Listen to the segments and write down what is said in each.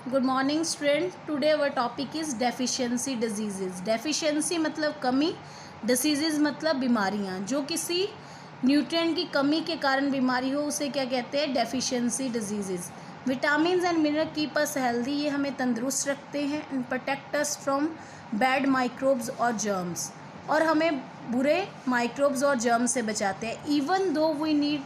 Good morning student. Today our topic is deficiency diseases. Deficiency मतलब कमी, diseases मतलब बीमारियां। जो किसी न्यूट्रिएंट की कमी के कारण बीमारी हो उसे क्या कहते हैं? Deficiency diseases. Vitamin and mineral keep us healthy, ये हमें तंदुरुस्त रखते हैं and protect us from bad microbes और जर्म्स, और हमें बुरे माइक्रोब्स और जर्म्स से बचाते हैं। Even though we need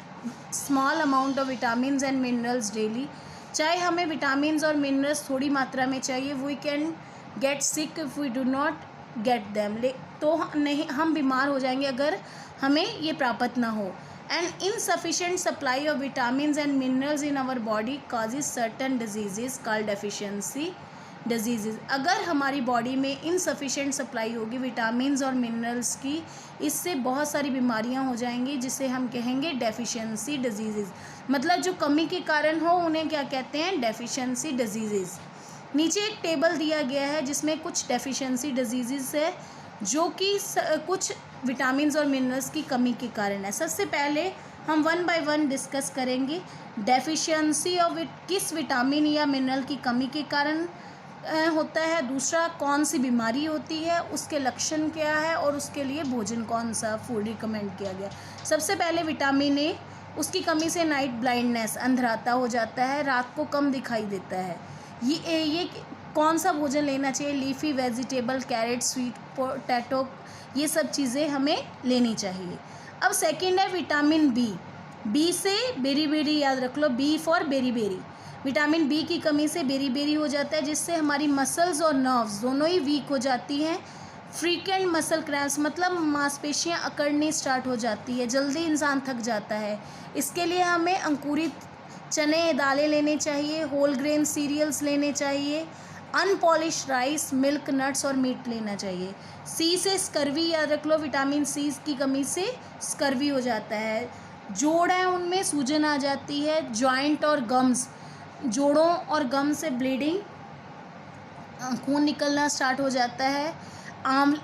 small amount of vitamin and minerals daily, चाहे हमें विटामिन और मिनरल्स थोड़ी मात्रा में चाहिए, we can get sick if we do not get them, तो नहीं, हम बीमार हो जाएंगे अगर हमें ये प्राप्त ना हो। And insufficient supply of vitamin and minerals in our body causes certain diseases called deficiency diseases. अगर हमारी बॉडी में इनसफिशिएंट सप्लाई होगी विटामिन और मिनरल्स की, इससे बहुत सारी बीमारियां हो जाएंगी जिसे हम कहेंगे डेफिशिएंसी डिजीजेज। मतलब जो कमी के कारण हो उन्हें क्या कहते हैं? Deficiency diseases. नीचे एक टेबल दिया गया है जिसमें कुछ डेफिशिएंसी डिजीजेज है जो कि कुछ विटामिन और मिनरल्स की कमी के कारण है। सबसे पहले हम वन बाय वन डिस्कस करेंगे डेफिशिएंसी ऑफ किस विटामिन या मिनरल की कमी के कारण होता है, दूसरा कौन सी बीमारी होती है, उसके लक्षण क्या है, और उसके लिए भोजन कौन सा फूड रिकमेंड किया गया। सबसे पहले विटामिन ए, उसकी कमी से नाइट ब्लाइंडनेस, अंधराता हो जाता है, रात को कम दिखाई देता है। ये कौन सा भोजन लेना चाहिए? Leafy vegetable, carrot, sweet potato, ये सब चीज़ें हमें लेनी चाहिए। अब सेकंड है विटामिन बी। बी से बेरी बेरी याद रख लो, B for berry berry. Vitamin B की कमी से बेरी बेरी हो जाता है जिससे हमारी मसल्स और नर्व्स दोनों ही वीक हो जाती हैं। फ्रीक्वेंट मसल क्रैम्प्स मतलब मांसपेशियां अकड़नी स्टार्ट हो जाती है, जल्दी इंसान थक जाता है। इसके लिए हमें अंकुरित चने दालें लेने चाहिए, होल ग्रेन सीरियल्स लेने चाहिए, अनपॉलिश राइस, मिल्क, नट्स और मीट लेना चाहिए। सी से स्कर्वी याद रख लो, विटामिन सी की कमी से स्कर्वी हो जाता है, जोड़ है उनमें सूजन आ जाती है, जॉइंट और गम्स, जोड़ों और गम से ब्लीडिंग, खून निकलना स्टार्ट हो जाता है।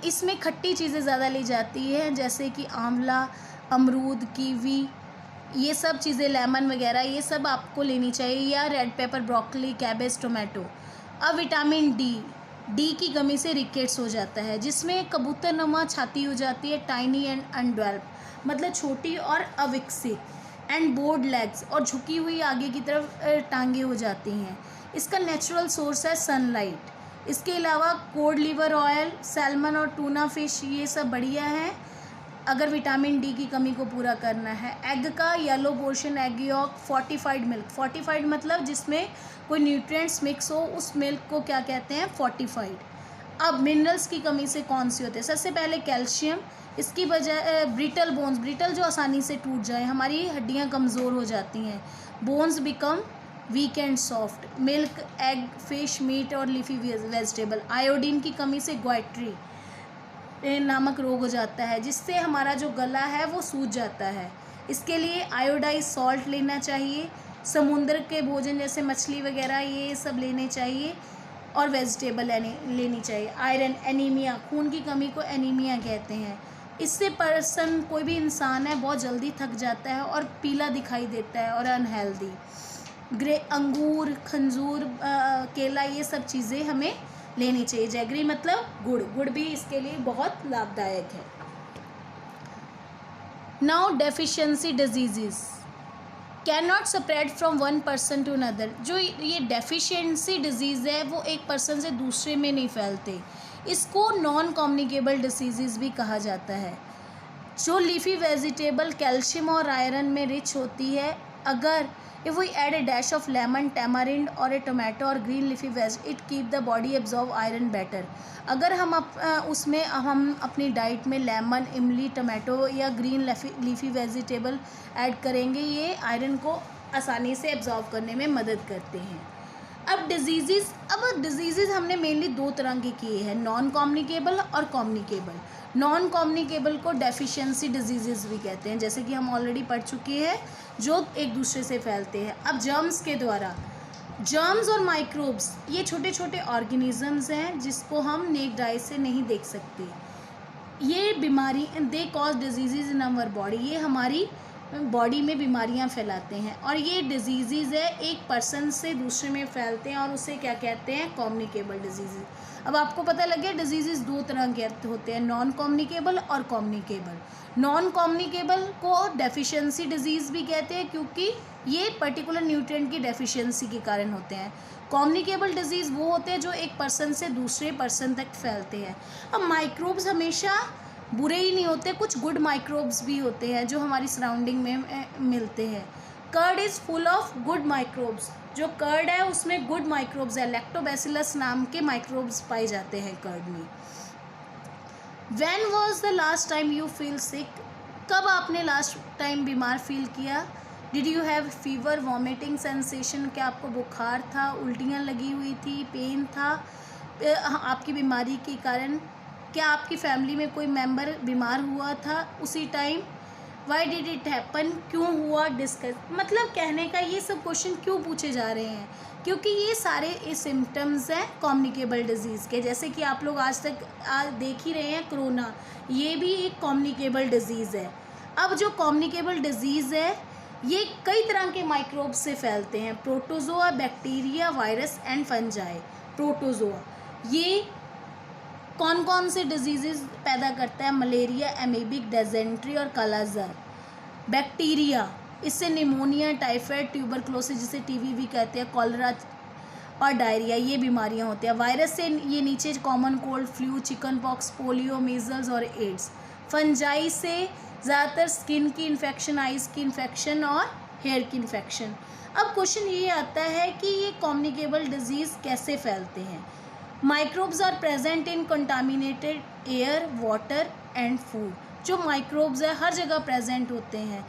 इसमें खट्टी चीज़ें ज़्यादा ली जाती हैं जैसे कि आंवला, अमरूद, कीवी, ये सब चीज़ें, लेमन वगैरह, ये सब आपको लेनी चाहिए, या red pepper, broccoli, cabbage, tomato. अब विटामिन डी की कमी से रिकेट्स हो जाता है जिसमें कबूतर नुमा छाती हो जाती है, टाइनी एंड अनडेवलप मतलब छोटी और अविकसित, एंड बोर्ड लेग्स और झुकी हुई आगे की तरफ टांगे हो जाती हैं। इसका नेचुरल सोर्स है सनलाइट। इसके अलावा कोड लिवर ऑयल, सैल्मन और टूना फिश, ये सब बढ़िया है अगर विटामिन डी की कमी को पूरा करना है। एग का yellow portion, egg York, fortified milk, fortified मतलब जिसमें कोई न्यूट्रिएंट्स मिक्स हो, उस मिल्क को क्या कहते हैं? फोर्टिफाइड। अब मिनरल्स की कमी से कौन सी होती है? सबसे पहले कैल्शियम, इसकी बजाय ब्रिटल बोन्स, ब्रिटल जो आसानी से टूट जाए, हमारी हड्डियां कमज़ोर हो जाती हैं, bones become weak and soft. Milk, egg, fish, meat और लीफी वेजिटेबल। आयोडीन की कमी से ग्वाइट्री नामक रोग हो जाता है जिससे हमारा जो गला है वो सूज जाता है। इसके लिए आयोडाइज सॉल्ट लेना चाहिए। समुद्र के भोजन जैसे मछली वगैरह ये सब लेने चाहिए, और वेजिटेबल लेनी चाहिए। आयरन, एनीमिया, खून की कमी को एनीमिया कहते हैं। इससे कोई भी इंसान है बहुत जल्दी थक जाता है और पीला दिखाई देता है और अनहेल्दी। अंगूर, खंजूर, केला, ये सब चीज़ें हमें लेनी चाहिए। जैगरी मतलब गुड़, गुड़ भी इसके लिए बहुत लाभदायक है। Now deficiency diseases can not spread from one person to another. जो ये डेफिशिएंसी डिजीज़ है वो एक पर्सन से दूसरे में नहीं फैलते, इसको नॉन कम्युनिकेबल डिसीज़ भी कहा जाता है। जो लीफी वेजिटेबल कैल्शियम और आयरन में रिच होती है, अगर if we add a dash of lemon, tamarind और ए टोमेटो और green leafy veg, it keep the body absorb iron better. अगर हम उसमें हम अपनी डाइट में लेमन, इमली, टोमेटो या ग्रीन लीफी वेजिटेबल ऐड करेंगे, ये आयरन को आसानी से एब्जॉर्ब करने में मदद करते हैं। अब डिजीज़ हमने मेनली दो तरह के किए हैं, नॉन कम्युनिकेबल और कम्युनिकेबल। नॉन कम्युनिकेबल को डेफिशिएंसी डिजीजेस भी कहते हैं, जैसे कि हम ऑलरेडी पढ़ चुके हैं, जो एक दूसरे से फैलते हैं। अब जर्म्स के द्वारा, जर्म्स और माइक्रोब्स ये छोटे छोटे ऑर्गेनिजम्स हैं जिसको हम नेक्ड आई से नहीं देख सकते। ये बीमारी, they cause diseases in our body, ये हमारी बॉडी में बीमारियां फैलाते हैं। और ये डिजीज़ है एक पर्सन से दूसरे में फैलते हैं और उसे क्या कहते हैं, कम्युनिकेबल डिजीज़। अब आपको पता लग गया डिजीज़ दो तरह के होते हैं, नॉन कम्युनिकेबल और कम्युनिकेबल। नॉन कम्युनिकेबल को डेफिशिएंसी डिजीज़ भी कहते हैं क्योंकि ये पर्टिकुलर न्यूट्रिएंट की डेफिशिएंसी के कारण होते हैं। कम्युनिकेबल डिजीज़ वो होते हैं जो एक पर्सन से दूसरे पर्सन तक फैलते हैं। अब माइक्रोब्स हमेशा बुरे ही नहीं होते, कुछ गुड माइक्रोब्स भी होते हैं जो हमारी सराउंडिंग में मिलते हैं। Curd is full of good microbes, जो कर्ड है उसमें गुड माइक्रोब्स है, लैक्टोबैसिलस नाम के माइक्रोब्स पाए जाते हैं कर्ड में। When was the last time you feel sick, कब आपने लास्ट टाइम बीमार फील किया। Did you have fever, vomiting sensation, क्या आपको बुखार था, उल्टियाँ लगी हुई थी, पेन था आपकी बीमारी के कारण। क्या आपकी फैमिली में कोई मेंबर बीमार हुआ था उसी time. Why did it happen, क्यों हुआ, डिस्कस। मतलब कहने का ये सब क्वेश्चन क्यों पूछे जा रहे हैं, क्योंकि ये सारे सिम्टम्स हैं कम्युनिकेबल डिजीज़ के। जैसे कि आप लोग आज तक देख ही रहे हैं कोरोना, ये भी एक कम्युनिकेबल डिजीज़ है। अब जो कम्युनिकेबल डिजीज़ है ये कई तरह के माइक्रोब्स से फैलते हैं, protozoa, bacteria, virus and fungi. Protozoa ये कौन कौन से डिजीज़ पैदा करता है, मलेरिया, एमीबिक, डिसेंट्री और कालाजार। बैक्टीरिया, इससे निमोनिया, टाइफाइड, ट्यूबरक्लोसिस जिसे टीबी भी कहते हैं, कॉलरा और डायरिया, ये बीमारियां होती हैं। वायरस से ये नीचे common cold, flu, chicken pox, polio, measles और एड्स। फंजाई से ज़्यादातर स्किन की इन्फेक्शन, आइज़ की इन्फेक्शन और हेयर की इन्फेक्शन। अब क्वेश्चन ये आता है कि ये कम्युनिकेबल डिजीज़ कैसे फैलते हैं। Microbes are present in contaminated air, water and food. जो माइक्रोब्स है हर जगह प्रेजेंट होते हैं,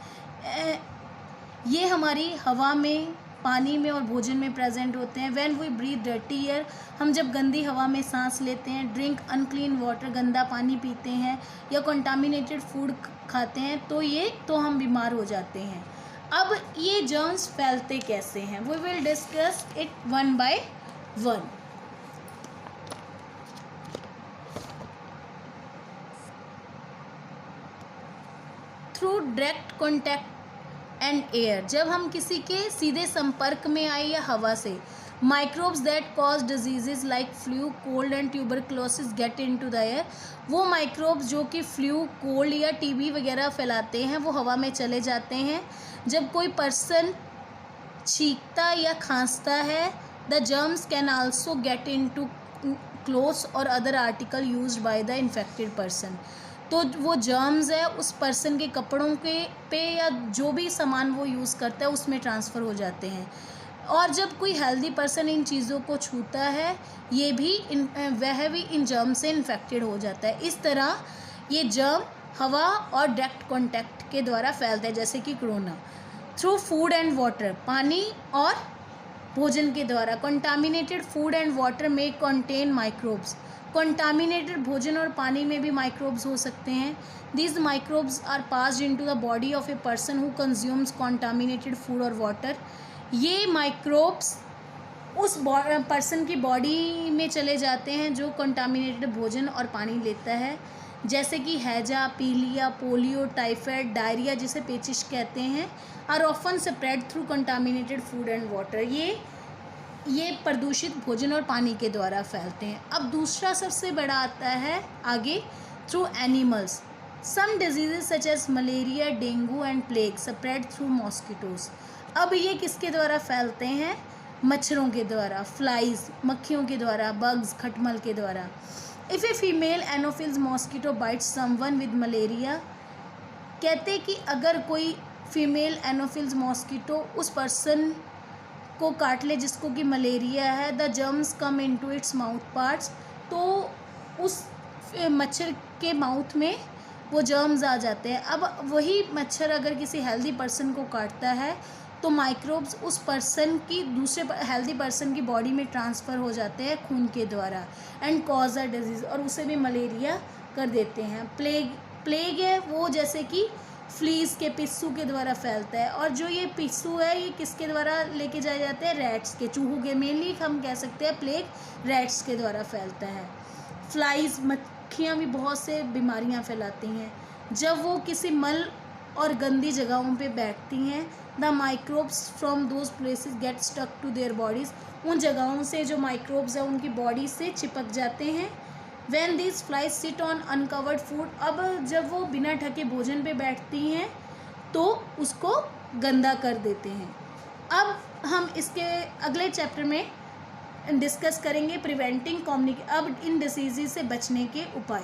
ये हमारी हवा में, पानी में और भोजन में प्रेजेंट होते हैं। When we breathe dirty air, हम जब गंदी हवा में सांस लेते हैं, ड्रिंक अनक्लीन वाटर, गंदा पानी पीते हैं या कंटामिनेटेड फूड खाते हैं तो हम बीमार हो जाते हैं। अब ये जर्म्स फैलते कैसे हैं, we will discuss it one by one. Through direct contact and air, जब हम किसी के सीधे संपर्क में आए या हवा से। Microbes that cause diseases like flu, cold and tuberculosis get into the air. वो माइक्रोब्स जो कि फ्लू, कोल्ड या टीबी वगैरह फैलाते हैं वो हवा में चले जाते हैं। जब कोई पर्सन छींकता या खांसता है, the germs can also get into clothes और other article used by the infected person. तो वो जर्म्स है उस पर्सन के कपड़ों के पे या जो भी सामान वो यूज़ करता है उसमें ट्रांसफ़र हो जाते हैं। और जब कोई हेल्दी पर्सन इन चीज़ों को छूता है ये भी वह भी इन जर्म से इन्फेक्टेड हो जाता है। इस तरह ये जर्म हवा और डायरेक्ट कॉन्टैक्ट के द्वारा फैलता है, जैसे कि corona. Through food and water, पानी और भोजन के द्वारा। कंटामिनेटेड फूड एंड वाटर में कंटेन माइक्रोब्स। कंटामिनेटेड भोजन और पानी में भी माइक्रोब्स हो सकते हैं। These microbes are passed into the body of a person who consumes contaminated food और वाटर। ये माइक्रोब्स उस पर्सन की बॉडी में चले जाते हैं जो कंटामिनेटेड भोजन और पानी लेता है, जैसे कि हैजा, पीलिया, पोलियो, टाइफाइड, डायरिया जिसे पेचिश कहते हैं, are often spread through contaminated food and water. ये प्रदूषित भोजन और पानी के द्वारा फैलते हैं। अब दूसरा सबसे बड़ा आता है आगे, through animals. Some diseases such as malaria, dengue and plague spread through mosquitoes. अब ये किसके द्वारा फैलते हैं, मच्छरों के द्वारा, फ्लाइज, मक्खियों के द्वारा, बग्स, खटमल के द्वारा। If a female Anopheles mosquito bytes someone with malaria, कहते कि अगर कोई फीमेल एनोफिल्स मॉस्किटो उस पर्सन को काट ले जिसको कि मलेरिया है, the germs come into its mouth parts, तो उस मच्छर के माउथ में वो जर्म्स आ जाते हैं। अब वही मच्छर अगर किसी हेल्दी पर्सन को काटता है तो माइक्रोब्स उस पर्सन की दूसरे हेल्दी पर्सन की बॉडी में ट्रांसफ़र हो जाते हैं खून के द्वारा एंड कॉज अ डिजीज़, और उसे भी मलेरिया कर देते हैं। प्लेग है वो जैसे कि फ्लीज के, पिस्सू के द्वारा फैलता है। और जो ये पिस्सू है ये किसके द्वारा लेके जाए जाते हैं, रैट्स के, चूहों के। मेनली हम कह सकते हैं प्लेग रैट्स के द्वारा फैलता है। फ्लाइज, मक्खियाँ भी बहुत से बीमारियाँ फैलाती हैं। जब वो किसी मल और गंदी जगहों पे बैठती हैं। The microbes from those places get stuck to their bodies, उन जगहों से जो माइक्रोब्स हैं उनकी बॉडी से चिपक जाते हैं। When these flies sit on uncovered food, अब जब वो बिना ढके भोजन पे बैठती हैं तो उसको गंदा कर देते हैं। अब हम इसके अगले चैप्टर में डिस्कस करेंगे प्रिवेंटिंग अब इन डिसीज़ से बचने के उपाय।